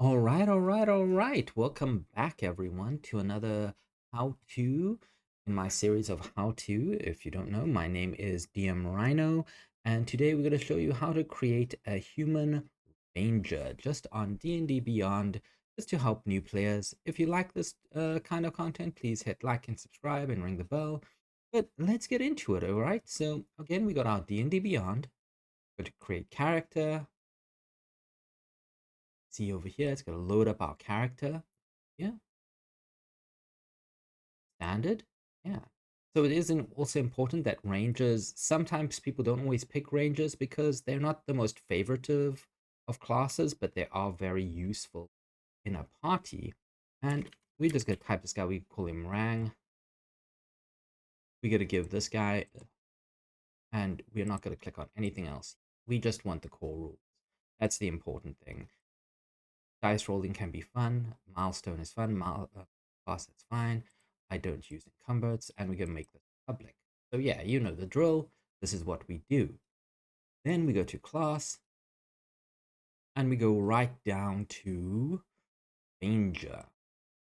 All right. Welcome back, everyone, to another how-to in my series of how-to. If you don't know, my name is DM Rhino, and today we're going to show you how to create a human ranger just on D&D Beyond, just to help new players. If you like this kind of content, please hit like and subscribe and ring the bell. But let's get into it, all right? So again, we got our D&D Beyond. Go to create character. See over here, it's going to load up our character. Yeah, standard. Yeah. So it is also important that rangers, sometimes people don't always pick rangers because they're not the most favoritive of classes, but they are very useful in a party. And we're just going to type this guy, we call him Rang. We're going to give this guy, and we're not going to click on anything else. We just want the core rules. That's the important thing. Dice rolling can be fun. Milestone is fun. Class is fine. I don't use encumbrance, and we're going to make this public. So yeah, you know the drill. This is what we do. Then we go to class, and we go right down to Ranger.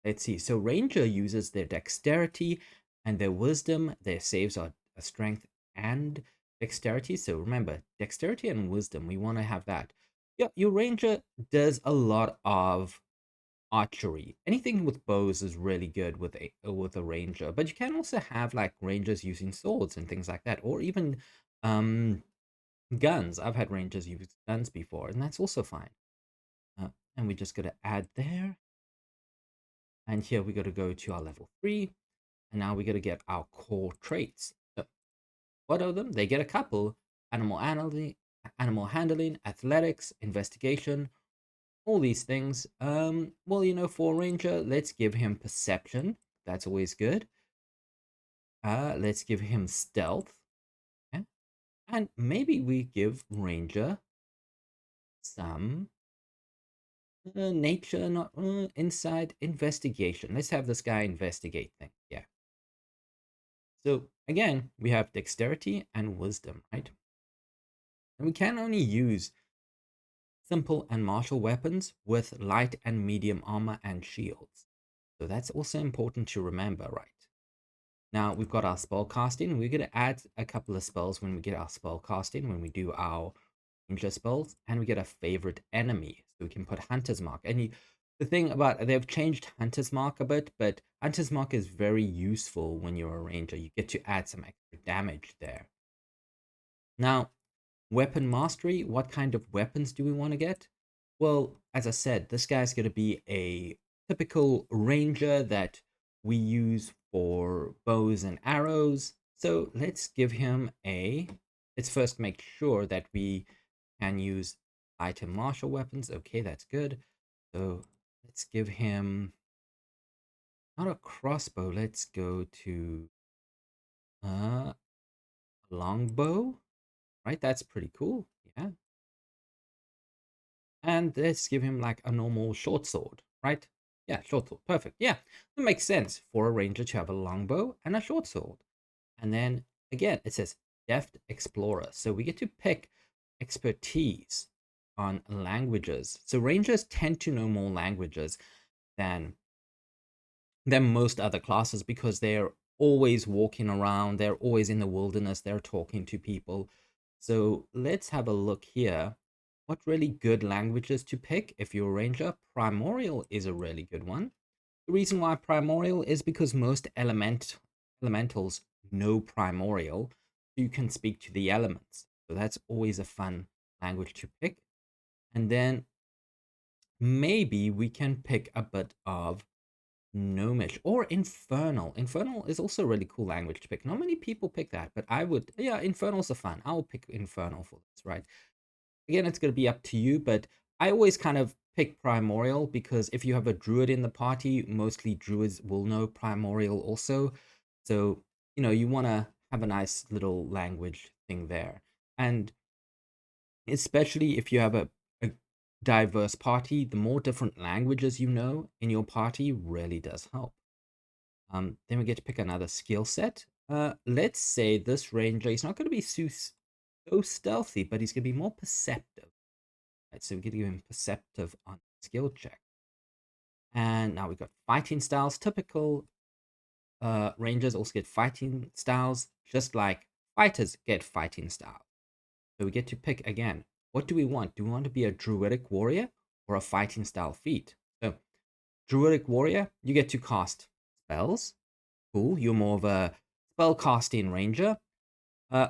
Let's see. So Ranger uses their dexterity and their wisdom. Their saves are a strength and dexterity. So remember, dexterity and wisdom, we want to have that. Yeah, your Ranger does a lot of archery. Anything with bows is really good with a ranger, but you can also have like rangers using swords and things like that, or even um guns. I've had rangers use guns before, and that's also fine. And we just got to add there, and here we got to go to our level 3, and now we got to get our core traits. So what are them? They get a couple: animal handling, athletics, investigation, all these things. Well, for a ranger, let's give him perception. That's always good. Let's give him stealth. Yeah. And maybe we give ranger some nature, not inside investigation. Let's have this guy investigate things. Yeah. So again, we have dexterity and wisdom, right? And we can only use simple and martial weapons with light and medium armor and shields. So that's also important to remember, right? Now we've got our spell casting. We're going to add a couple of spells when we get our spell casting, when we do our ranger spells, and we get a favorite enemy. So we can put Hunter's Mark. And the thing about, they've changed Hunter's Mark a bit, but Hunter's Mark is very useful when you're a ranger. You get to add some extra damage there. Now, weapon mastery, what kind of weapons do we want to get? Well, as I said, this guy's going to be a typical ranger that we use for bows and arrows. So let's give him let's first make sure that we can use item martial weapons. Okay, that's good. So let's give him not a crossbow. Let's go to a longbow, right? That's pretty cool. Yeah. And let's give him like a normal short sword, right? Yeah, short sword. Perfect. Yeah, that makes sense for a ranger to have a longbow and a short sword. And then again, it says deft explorer. So we get to pick expertise on languages. So rangers tend to know more languages than most other classes because they're always walking around, they're always in the wilderness, they're talking to people. So let's have a look here. What really good languages to pick if you're a ranger? Primordial is a really good one. The reason why Primordial is because most elementals know Primordial. You can speak to the elements. So that's always a fun language to pick. And then maybe we can pick a bit of Gnomish or Infernal. Infernal is also a really cool language to pick. Not many people pick that, but I would. Yeah, Infernals are fun. I'll pick Infernal for this, right? Again, it's going to be up to you, but I always kind of pick Primordial because if you have a druid in the party, mostly druids will know Primordial also. So, you want to have a nice little language thing there. And especially if you have a diverse party, the more different languages you know in your party really does help. Then we get to pick another skill set. Let's say this ranger is not going to be so stealthy, but he's going to be more perceptive. Right, so we could give him perceptive on skill check. And now we've got fighting styles. Typical rangers also get fighting styles, just like fighters get fighting styles. So we get to pick again. What do we want? Do we want to be a druidic warrior or a fighting style feat? So druidic warrior, you get to cast spells. Cool. You're more of a spell casting ranger.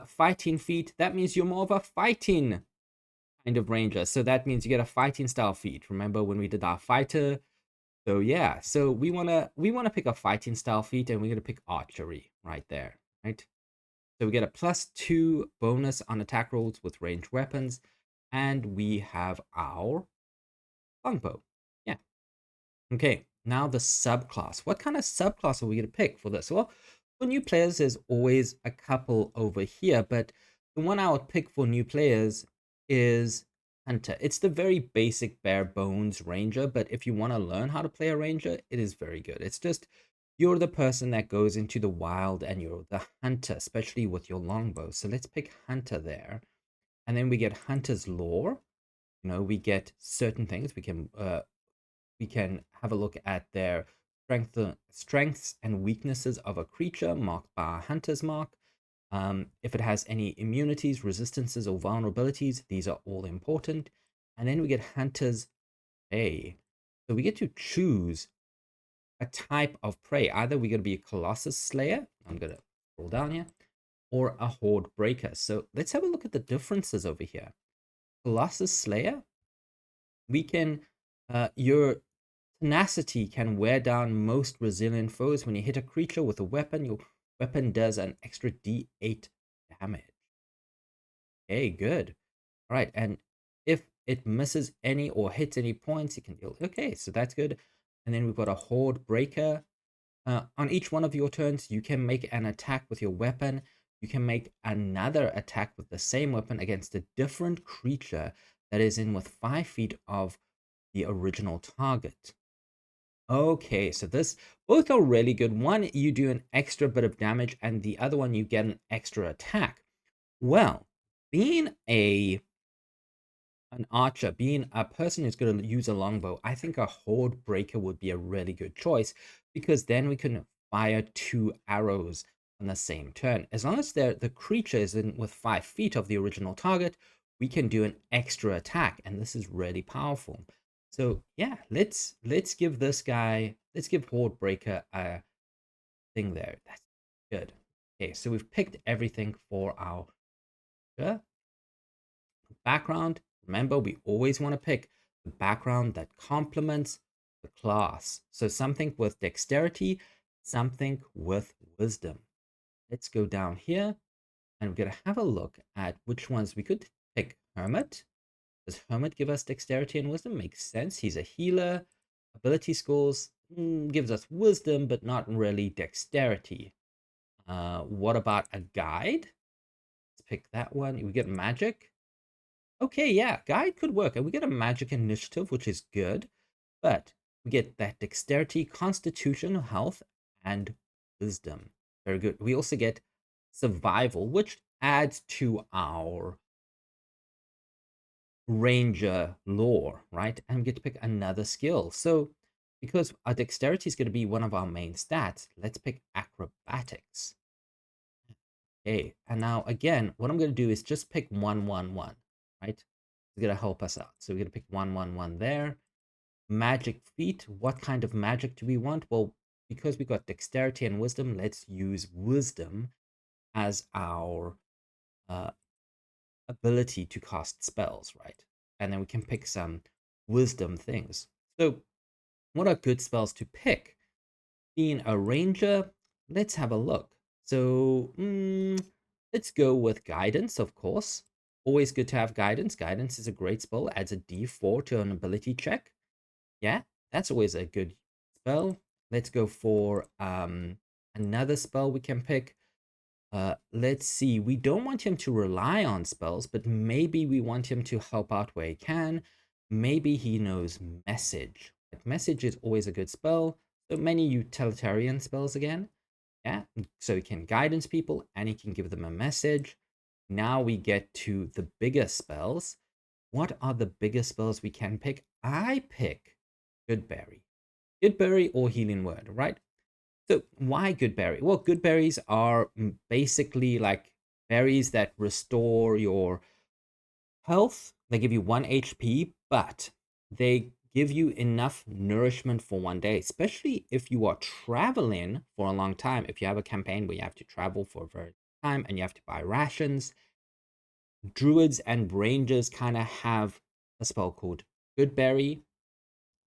Fighting feat, that means you're more of a fighting kind of ranger. So that means you get a fighting style feat. Remember when we did our fighter? So yeah, so we wanna pick a fighting style feat, and we're gonna pick archery right there, right? So we get a +2 bonus on attack rolls with ranged weapons, and we have our longbow. Yeah. Okay, now the subclass. What kind of subclass are we going to pick for this? Well, for new players, there's always a couple over here, but the one I would pick for new players is Hunter. It's the very basic bare bones ranger, but if you want to learn how to play a ranger, it is very good. It's just you're the person that goes into the wild and you're the hunter, especially with your longbow. So let's pick Hunter there. And then we get Hunter's lore. You know, we get certain things. We can have a look at their strengths and weaknesses of a creature marked by a hunter's mark. If it has any immunities, resistances, or vulnerabilities, these are all important. And then we get hunter's prey. So we get to choose a type of prey. Either we're going to be a Colossus Slayer. I'm going to scroll down here. Or a Horde Breaker. So let's have a look at the differences over here. Colossus Slayer, we can, your tenacity can wear down most resilient foes. When you hit a creature with a weapon, your weapon does an extra d8 damage. Okay, good. All right, and if it misses any or hits any points, you can deal. Okay, so that's good. And then we've got a Horde Breaker. On each one of your turns, you can make an attack with your weapon. You can make another attack with the same weapon against a different creature that is in with 5 feet of the original target. Okay, so both are really good. One, you do an extra bit of damage, and the other one, you get an extra attack. Well, being an archer, being a person who's going to use a longbow, I think a Horde Breaker would be a really good choice, because then we can fire 2 arrows on the same turn. As long as the creature is in with 5 feet of the original target, we can do an extra attack, and this is really powerful. So yeah, let's give Horde Breaker a thing there. That's good. Okay, so we've picked everything for our background. Remember, we always want to pick the background that complements the class. So something with dexterity, something with wisdom. Let's go down here, and we're going to have a look at which ones we could pick. Hermit. Does Hermit give us dexterity and wisdom? Makes sense. He's a healer. Ability scores gives us wisdom, but not really dexterity. What about a guide? Let's pick that one. We get magic. Okay, yeah, guide could work. And we get a magic initiative, which is good. But we get that dexterity, constitution, health, and wisdom. Very good. We also get survival, which adds to our ranger lore, right? And we get to pick another skill. So because our dexterity is going to be one of our main stats, let's pick acrobatics. Okay, and now again, what I'm going to do is just pick 111, right? It's going to help us out. So we're going to pick 111 there. Magic feat. What kind of magic do we want? Well, because we got dexterity and wisdom, let's use wisdom as our ability to cast spells, right? And then we can pick some wisdom things. So what are good spells to pick? Being a ranger, let's have a look. So let's go with guidance, of course. Always good to have guidance. Guidance is a great spell, adds a d4 to an ability check. Yeah, that's always a good spell. Let's go for another spell we can pick. Let's see. We don't want him to rely on spells, but maybe we want him to help out where he can. Maybe he knows message. Message is always a good spell. So many utilitarian spells again. Yeah, so he can guidance people and he can give them a message. Now we get to the bigger spells. What are the biggest spells we can pick? I pick Goodberry. Goodberry or Healing Word, right? So why good berry? Well, good berries are basically like berries that restore your health. They give you 1 HP, but they give you enough nourishment for 1 day, especially if you are traveling for a long time. If you have a campaign where you have to travel for a very long time and you have to buy rations, druids and rangers kind of have a spell called Goodberry,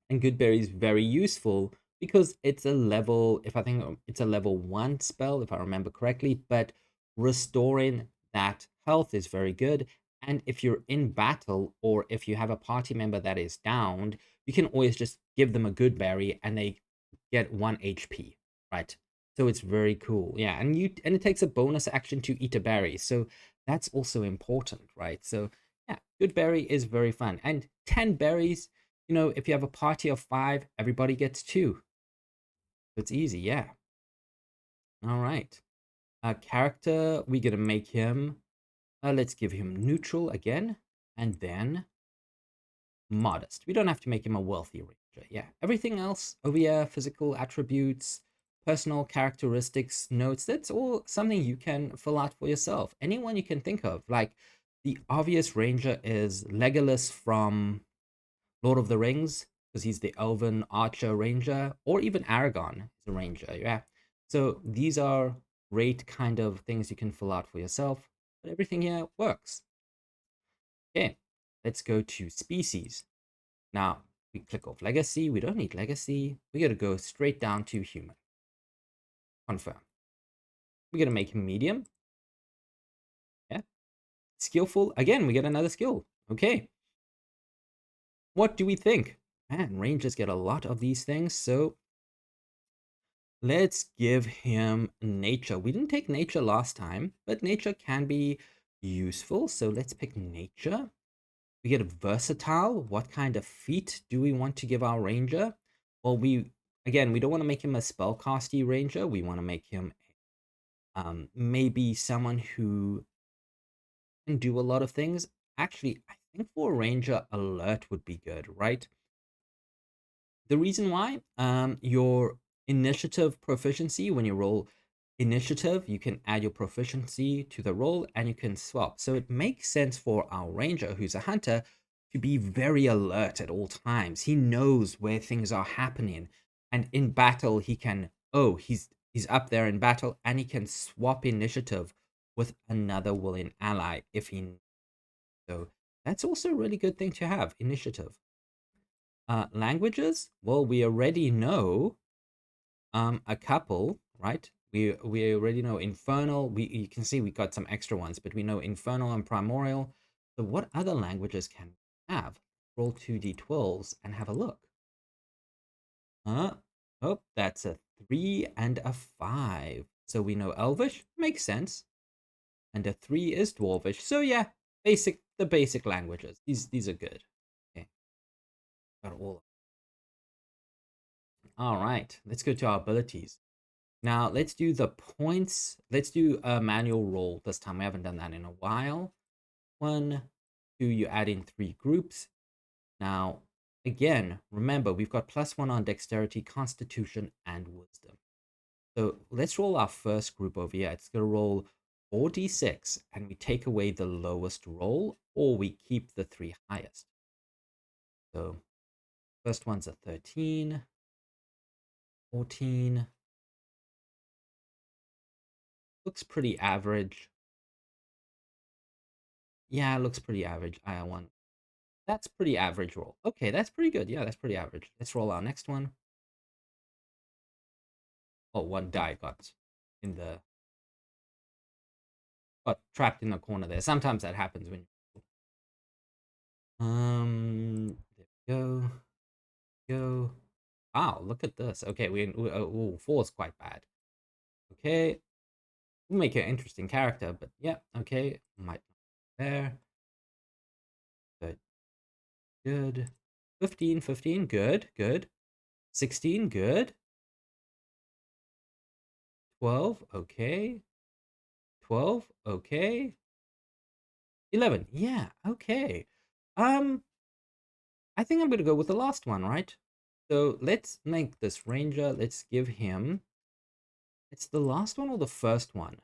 and Goodberry is very useful because it's a level, if I think it's a level 1 spell, if I remember correctly, but restoring that health is very good. And if you're in battle or if you have a party member that is downed, you can always just give them a Goodberry and they get 1 HP, right? So it's very cool. Yeah, and it takes a bonus action to eat a berry. So that's also important, right? So yeah, Goodberry is very fun. And 10 berries, if you have a party of 5, everybody gets 2. It's easy, yeah. All right. Character, we're gonna make him, let's give him neutral again, and then modest. We don't have to make him a wealthy ranger. Yeah, everything else over here, physical attributes, personal characteristics, notes, that's all something you can fill out for yourself. Anyone you can think of. Like, the obvious ranger is Legolas from Lord of the Rings, because he's the elven archer ranger, or even Aragon is a ranger. Yeah. So these are great kind of things you can fill out for yourself, but everything here works. Okay, let's go to species. Now we click off legacy. We don't need legacy. We got to go straight down to human. Confirm. We're going to make him medium. Yeah. Skillful. Again, we get another skill. Okay. What do we think? Man, rangers get a lot of these things, so let's give him nature. We didn't take nature last time, but nature can be useful. So let's pick nature. We get a versatile. What kind of feat do we want to give our ranger? Well, we don't want to make him a spellcasty ranger. We want to make him maybe someone who can do a lot of things. Actually, I think for a ranger, alert would be good, right? The reason why, your initiative proficiency, when you roll initiative, you can add your proficiency to the roll and you can swap. So it makes sense for our ranger, who's a hunter, to be very alert at all times. He knows where things are happening. And in battle, he can, oh, he's up there in battle, and he can swap initiative with another willing ally if he. So that's also a really good thing to have, initiative. Languages, well, we already know a couple, right? We already know Infernal. You can see we got some extra ones, but we know Infernal and Primordial. So what other languages can we have? Roll 2d12s and have a look. Oh, that's a 3 and a 5. So we know Elvish, makes sense. And a 3 is Dwarvish. So yeah, the basic languages. These are good. Okay. Got all. All right, let's go to our abilities. Now, let's do the points. Let's do a manual roll this time. We haven't done that in a while. 1, 2, you add in 3 groups. Now, again, remember, we've got +1 on dexterity, constitution, and wisdom. So let's roll our first group over here. It's going to roll 4d6, and we take away the lowest roll, or we keep the 3 highest. So first one's a 13, 14, looks pretty average. Yeah, it looks pretty average. I want. That's pretty average roll. Okay, that's pretty good. Yeah, that's pretty average. Let's roll our next one. Oh, one die got trapped in the corner there. Sometimes that happens when there we go. Go. Wow, look at this. Okay, oh, 4 is quite bad. Okay. We'll make an interesting character, but yeah, okay. Might there. Good. Good. 15, 15, good, good. 16, good. 12, okay. 12, okay. 11, yeah, okay. Um, I think I'm going to go with the last one, right? So let's make this ranger. Let's give him, it's the last one or the first one?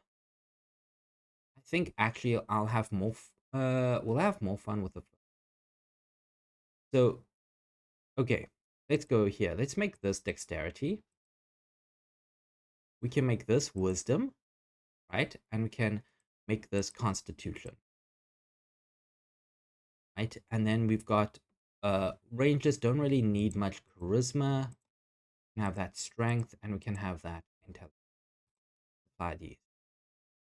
I think actually I'll have more, we'll have more fun with the, so, okay, let's go here. Let's make this dexterity. We can make this wisdom, right? And we can make this constitution, right? And then we've got, rangers don't really need much charisma. We can have that strength, and we can have that intelligence. Apply these.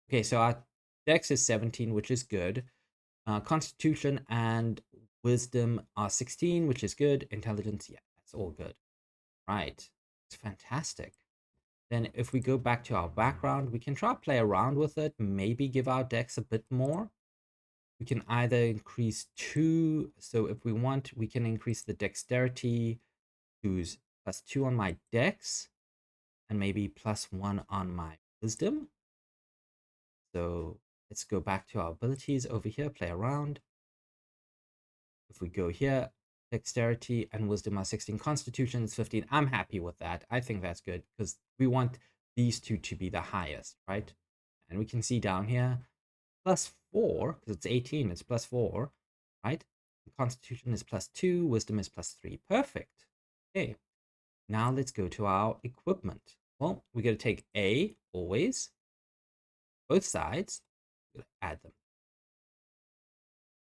Okay, so our dex is 17, which is good. Constitution and wisdom are 16, which is good. Intelligence, yeah, that's all good. Right, it's fantastic. Then if we go back to our background, we can try to play around with it, maybe give our dex a bit more. We can either increase 2, so if we want, we can increase the dexterity to +2 on my dex, and maybe +1 on my wisdom. So let's go back to our abilities over here, play around. If we go here, dexterity and wisdom are 16, constitution is 15. I'm happy with that. I think that's good because we want these two to be the highest, right? And we can see down here, +4, because it's 18, it's +4, right? Constitution is +2, wisdom is +3. Perfect. Okay, now let's go to our equipment. Well, we're going to take A, always, both sides, add them.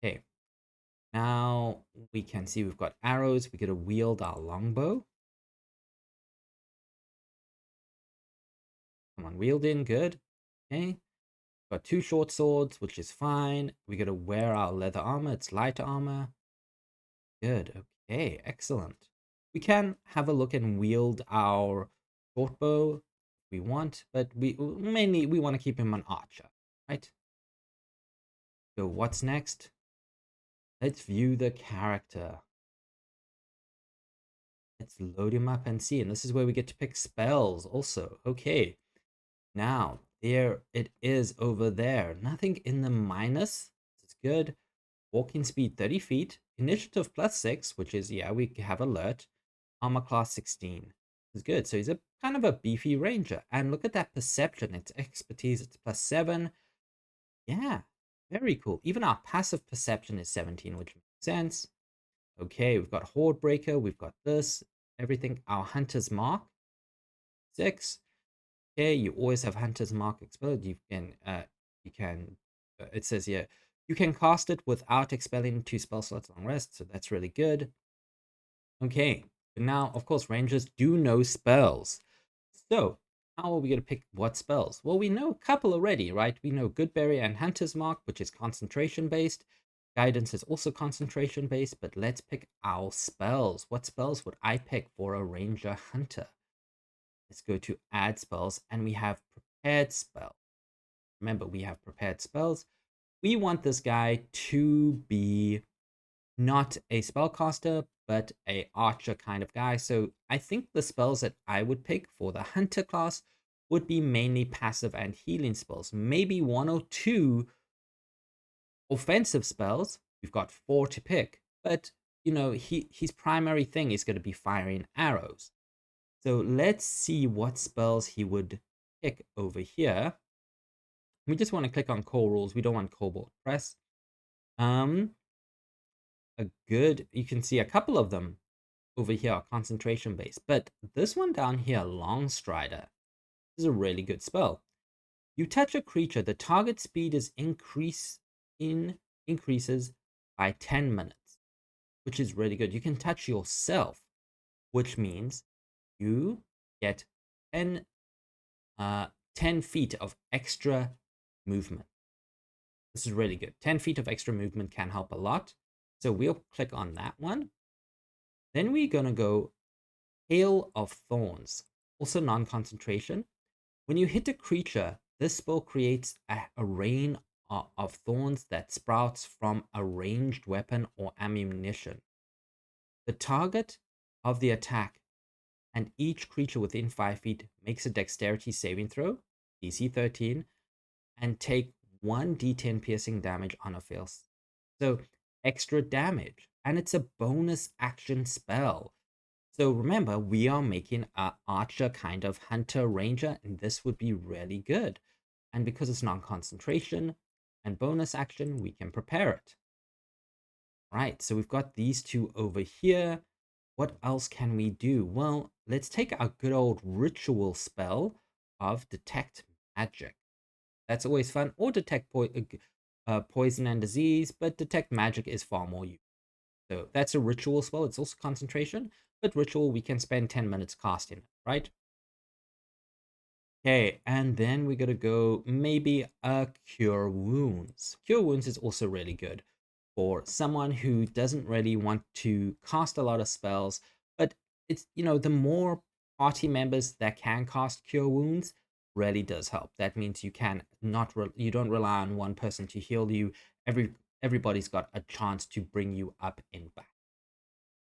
Okay, now we can see we've got arrows. We're going to wield our longbow. Come on, wield in, good. Okay, got 2 short swords, which is fine. We're going to wear our leather armor. It's light armor. Good, okay, excellent. We can have a look and wield our short bow if we want, but we mainly we want to keep him an archer, right? So what's next? Let's view the character. Let's load him up and see. And this is where we get to pick spells also. Okay. Now, there it is over there. Nothing in the minus. It's good. Walking speed 30 feet. Initiative +6, which is, yeah, we have alert. Armor class 16. It's good. So he's a kind of a beefy ranger. And look at that perception. It's expertise. It's +7. Yeah, very cool. Even our passive perception is 17, which makes sense. Okay, we've got Horde Breaker, we've got this, everything. Our Hunter's Mark, 6. Okay, you always have Hunter's Mark expelled. It says here, you can cast it without expelling 2 spell slots long rest, so that's really good. Okay, but now, of course, rangers do know spells. So, how are we going to pick what spells? Well, we know a couple already, right? We know Goodberry and Hunter's Mark, which is concentration based. Guidance is also concentration based, but let's pick our spells. What spells would I pick for a ranger hunter? Let's go to add spells, and we have prepared spell. Remember, we have prepared spells. We want this guy to be not a spellcaster, but a archer kind of guy. So I think the spells that I would pick for the hunter class would be mainly passive and healing spells. Maybe 1 or 2 offensive spells. We've got 4 to pick, but you know, his primary thing is going to be firing arrows. So let's see what spells he would pick over here. We just want to click on core rules. We don't want Cobalt Press. You can see a couple of them over here are concentration based, but this one down here, Long Strider, is a really good spell. You touch a creature, the target speed is increases by 10 minutes, which is really good. You can touch yourself, which means you get 10 feet of extra movement. This is really good. 10 feet of extra movement can help a lot. So we'll click on that one. Then we're going to go Hail of Thorns, also non-concentration. When you hit a creature, this spell creates a rain of thorns that sprouts from a ranged weapon or ammunition. The target of the attack and each creature within 5 feet makes a dexterity saving throw, DC 13, and take 1d10 piercing damage on a fail. So extra damage. and it's a bonus action spell. So remember, we are making a archer kind of hunter ranger, and this would be really good. And because it's non-concentration and bonus action, we can prepare it. Right, so we've got these two over here. What else can we do? Well, let's take our good old ritual spell of detect magic. That's always fun. Or detect poison and disease, but detect magic is far more useful. So that's a ritual spell. It's also concentration, but ritual we can spend 10 minutes casting it, right? Okay, and then we're gonna go maybe a cure wounds. Cure wounds is also really good for someone who doesn't really want to cast a lot of spells, but it's, the more party members that can cast cure wounds really does help. That means you can not you don't rely on one person to heal you. Everybody's got a chance to bring you up in back.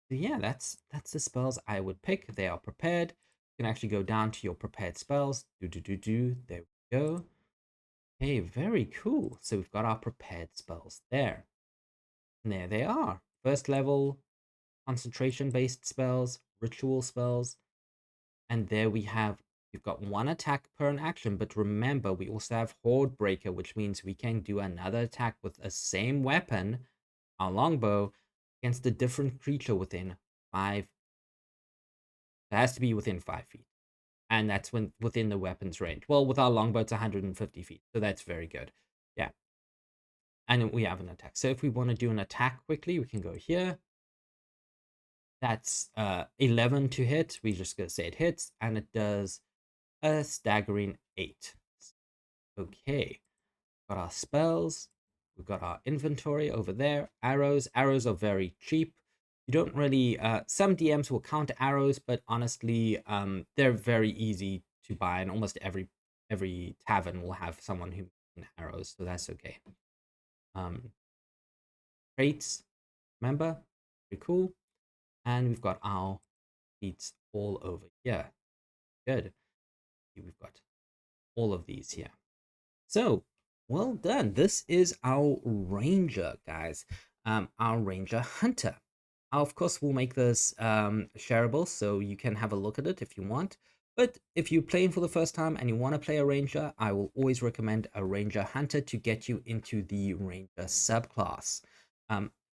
So yeah, that's the spells I would pick. They are prepared. You can actually go down to your prepared spells. There we go. Hey, very cool. So we've got our prepared spells there. And there they are. First level concentration based spells, ritual spells, and there we've got one attack per an action, but remember we also have Horde Breaker, which means we can do another attack with the same weapon, our longbow, against a different creature within 5. It has to be within 5 feet. And that's within the weapon's range. Well, with our longbow, it's 150 feet. So that's very good. Yeah. And we have an attack. So if we want to do an attack quickly, we can go here. That's 11 to hit. We just gonna say it hits, and it does a staggering 8. Okay. Got our spells. We've got our inventory over there. Arrows. Arrows are very cheap. You don't really some DMs will count arrows, but honestly, they're very easy to buy, and almost every tavern will have someone who makes arrows, so that's okay. Traits, remember, pretty cool. And we've got our feats all over here. Good. We've got all of these here. So, well done. This is our ranger, guys. Our ranger hunter. Of course, we'll make this shareable, so you can have a look at it if you want. But if you're playing for the first time and you want to play a ranger, I will always recommend a ranger hunter to get you into the ranger subclass.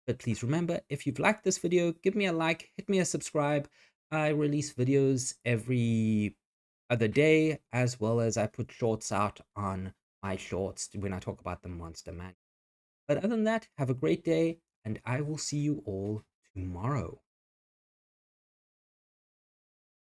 But please remember, if you've liked this video, give me a like, hit me a subscribe. I release videos every other day, as well as I put shorts out on my shorts when I talk about the monster man. But other than that, have a great day, and I will see you all tomorrow.